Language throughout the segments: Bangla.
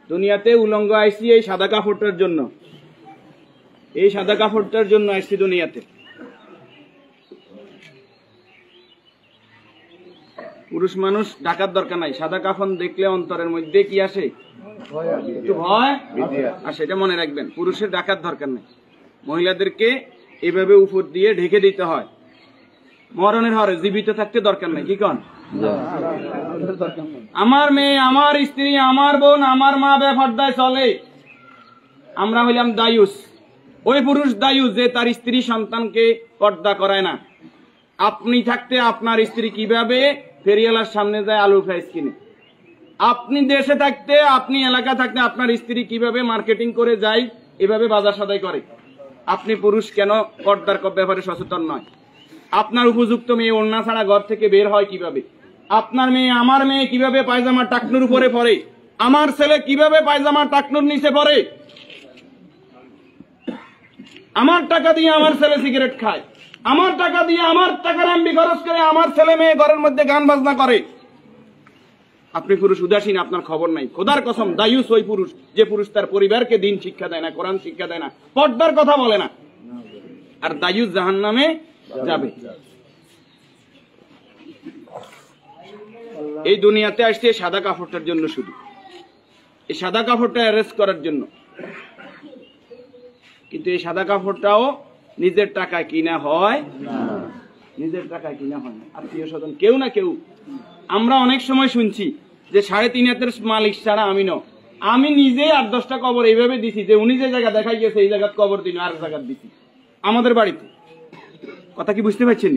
দুনিয়াতে উলঙ্গ আইসি এই সাদা কাপড়টার জন্য, এই সাদা কাপড়টার জন্য আইসি দুনিয়াতে। পুরুষ মানুষ ঢাকার দরকার নাই, সাদা কাফন দেখলে অন্তরের মধ্যে কি আসে? একটু ভয়। আর সেটা মনে রাখবেন, পুরুষের ঢাকার দরকার নাই, মহিলাদেরকে এভাবে উপর দিয়ে ঢেকে দিতে হয়। মরণের হরে জীবিত থাকতে দরকার নাই। কি কন? আমার মেয়ে, আমার স্ত্রী, আমার বোন, আমার মা বেপরদায় চলে, আমরা হইলাম দায়ুস। ওই পুরুষ দায়ুস যে তার স্ত্রী সন্তানকে পর্দা করায় না। আপনি থাকতে আপনার স্ত্রী কিভাবে ফেরিওয়ালার সামনে যায় আলু ফ্রাইস কিনে, আপনি দেশে থাকতে, আপনি এলাকা থাকতে আপনার স্ত্রী কিভাবে মার্কেটিং করে যায়, এভাবে বাজার সদাই করে, আপনি পুরুষ কেন পর্দার ব্যাপারে সচেতন নয়? আপনার উপযুক্ত মেয়ে ওড়না ছাড়া ঘর থেকে বের হয় কিভাবে? আপনার মেয়ে, আমার মেয়ে কিভাবে পায়জামা টাকনুর উপরে পরে? আমার ছেলে কিভাবে পায়জামা টাকনুর নিচে পরে? আমার টাকা দিয়ে আমার ছেলে সিগারেট খায়, আমার টাকা দিয়ে, আমার টাকার এমবি খরচ করে আমার ছেলে মেয়ে ঘরের মধ্যে গান বাজনা করে। আপনি পুরুষ উদাসীন, আপনার খবর নাই। খোদার কসম, দায়ুস ওই পুরুষ যে পুরুষ তার পরিবারকে দিন শিক্ষা দেয় না, কোরআন শিক্ষা দেয় না, পর্দার কথা বলে না। আর দায়ুস জাহান্নামে যাবে। এই দুনিয়াতে আসছে সাদা কাপড়টার জন্য, শুধু এই সাদা কাপড়টা অ্যারেস্ট করার জন্য। কিন্তু এই সাদা কাপড়টাও নিজের টাকায় কিনা হয় না, নিজের টাকায় কিনা হয় না। আত্মীয় স্বজন কেউ না কেউ, আমরা অনেক সময় শুনছি যে 3.5 হাতের মালিক ছাড়া আমি ন, আমি নিজে 8-10টা কবর এইভাবে দিছি যে উনি যে জায়গা দেখাই গেছে এই জায়গায় কবর দিন আর জায়গা দিছি আমাদের বাড়িতে। কথা কি বুঝতে পারছেন?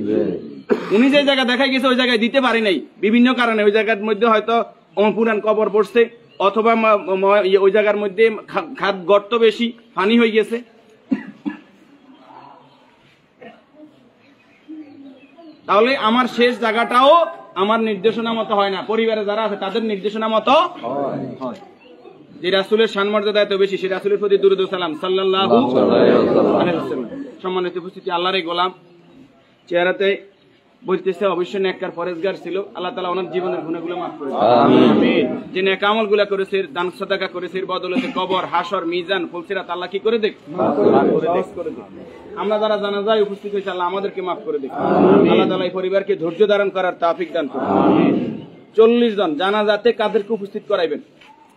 উনি যে জায়গা দেখাই গেছে ওই জায়গায় দিতে পারি নাই বিভিন্ন কারণে। ওই জায়গার মধ্যে হয়তো পুরান কবর পড়ছে, অথবা ওই জায়গার মধ্যে খাদ গর্ত বেশি, পানি হয়ে গেছে। তাহলে আমার শেষ জায়গাটাও আমার নির্দেশনা মতো হয় না, পরিবারে যারা আছে তাদের নির্দেশনা মতো হয়। যে রাসূলের শানমর্যাদা এত বেশি, সে রাসূলের প্রতি দুরূদ ও সালাম সাল্লাল্লাহু আলাইহি ওয়াসাল্লাম। সম্মানিত উপস্থিতি, আল্লাহর গোলাম চেহারাতে বলতেছে অবশ্যই নেককার পরেজগার ছিল। আল্লাহ তাআলা ওনার জীবনের গুনাহগুলো মাফ করে দেন, আমিন। যে নেক আমলগুলো করেছে, দান সাদাকা করেছে, বদৌলতে কবর, হাসর, মিজান, ফুলসিরাত আল্লাহ কি করে দেখ, মাফ করে দেখ। আমরা যারা জানাজায় উপস্থিত হয়েছে আল্লাহ আমাদেরকে মাফ করে দেখ, আল্লাহ তাআলা এই পরিবারকে ধৈর্য ধারণ করার তৌফিক দান করুন, আমিন। 40 জন জানাজাতে কাদেরকে উপস্থিত করাইবেন?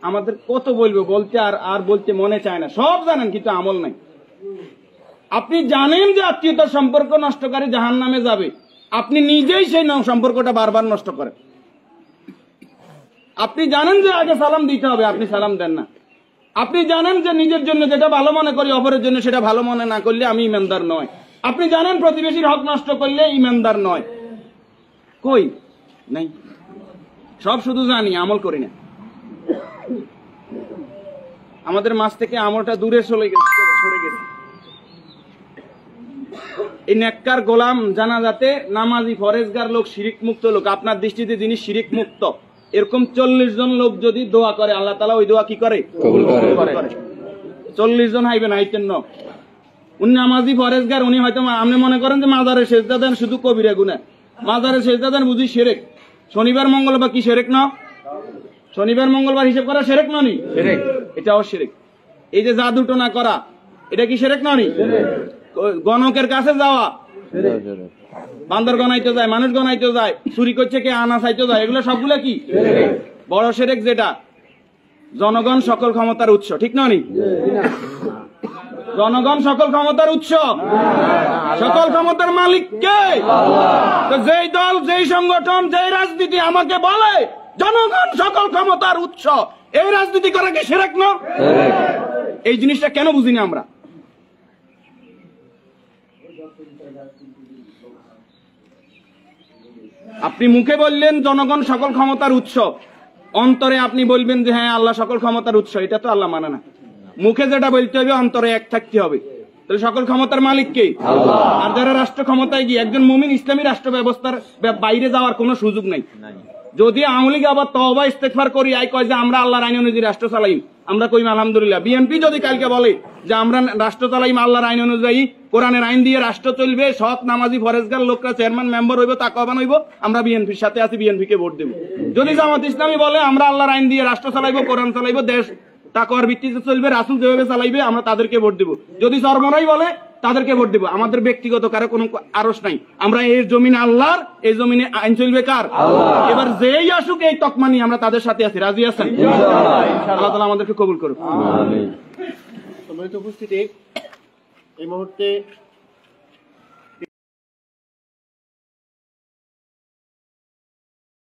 আমাদের কত বলবো, বলতে আর বলতে মনে চায় না। সব জানেন কিন্তু আমল নাই। আপনি জানেন যে আত্মীয়তার সম্পর্ক নষ্টকারী জাহান্নামে যাবে, আপনি নিজেই সেই সম্পর্কটা বারবার নষ্ট করেন। আপনি জানেন যে আগে সালাম দিতে হবে, আপনি সালাম দেন না। আপনি জানেন যে নিজের জন্য যেটা ভালো মনে করি অপরের জন্য সেটা ভালো মনে না করলে আমি ইমানদার নয়। আপনি জানেন প্রতিবেশীর হক নষ্ট করলে ইমানদার নয়। কই নাই, সব শুধু জানি, আমল করি না। আমাদের মাঝ থেকে আমলটা দূরে সরে গেছে। এই নেককার গোলাম জানাজাতে নামাজি ফরেজগার লোক, শিরিক মুক্ত লোক, আপনার দৃষ্টিতে যিনি শিরিক মুক্ত, এরকম 40 জন লোক যদি দোয়া করে আল্লাহ তাআলা ওই দোয়া কি করে? কবুল করে। 40 জন হাইবেন, হাইতেন ন। উনি নামাজি ফরেজগার, উনি হয়তো আপনি মনে করেন যে মাজারে সেজদা দেন শুধু কবিরা গুনাহ, মাজারে সেজদা দেন বুঝি শিরক। শনিবার মঙ্গলবার কি শিরক না? শনিবার মঙ্গলবার হিসাব করা শিরক ননি? শিরক, এটাও শিরক। এই যে জাদু টোনা করা, এটা কি শিরক ননি? গণকের কাছে যাওয়া, বান্দর গনাইতে যায়, মানুষ গনাইতে যায়, চুরি করছে কে, আনা চাইতে যায়, এগুলো সবগুলো কি বড় শিরক। যেটা জনগণ সকল ক্ষমতার উৎস, ঠিক ননি? জনগণ সকল ক্ষমতার উৎস, সকল ক্ষমতার মালিক কে? তো যেই দল, যেই সংগঠন, যেই রাজনীতি আমাকে বলে জনগণ সকল ক্ষমতার উৎস, এই রাজনীতি করা কি শিরক না? এই জিনিসটা কেন বুঝিনি আমরা? আপনি মুখে বললেন জনগণ সকল ক্ষমতার উৎস, অন্তরে আপনি বলবেন যে হ্যাঁ আল্লাহ সকল ক্ষমতার উৎস, এটা তো আল্লাহ মানে না। মুখে যেটা বলতে হবে অন্তরে এক থাকতে হবে। তাহলে সকল ক্ষমতার মালিক কে? আল্লাহ। আর যারা রাষ্ট্র ক্ষমতায় গিয়ে, একজন মুমিন ইসলামী রাষ্ট্র ব্যবস্থার বাইরে যাওয়ার কোনো সুযোগ নাই। যদি আওয়ামী লীগ আবার তওবা ইস্তেগফার করি আই কয় যে আমরা আল্লাহর আইন অনুযায়ী রাষ্ট্র চালাইম, আমরা কইম আলহামদুলিল্লাহ। বিএনপি যদি কালকে বলে যে আমরা রাষ্ট্র চালাইম আল্লাহর আইন অনুযায়ী, কোরআনের আইন দিয়ে রাষ্ট্র চলবে, সৎ নামাজি ফরেজগার লোকরা চেয়ারম্যান মেম্বার হইব, তাকওয়াবান হইব, আমরা বিএনপির সাথে আছি, বিএনপি কে ভোট দেব। যদি জামাত ইসলামী বলে আমরা আল্লাহর আইন দিয়ে রাষ্ট্র চালাইবো, কোরআন চালাইবো, দেশ তাকওয়ার ভিত্তিতে চলবে, রাসূল যেভাবে চালাইবে আমরা তাদেরকে ভোট দিব। যদি চরমরাই বলে তাদেরকে ভোট দিব। আমাদের ব্যক্তিগত কারো কোনো আরস নাই। আমরা এই জমিনে আল্লাহর, এই জমিনে আইন চলবে কার? এবার যেই আসুক এই তকমা নিয়ে আমরা তাদের সাথে আছি। রাজি আছেন? আল্লাহ তাআলা আমাদেরকে কবুল করুন। সম্মানিত উপস্থিতি, এই মুহূর্তে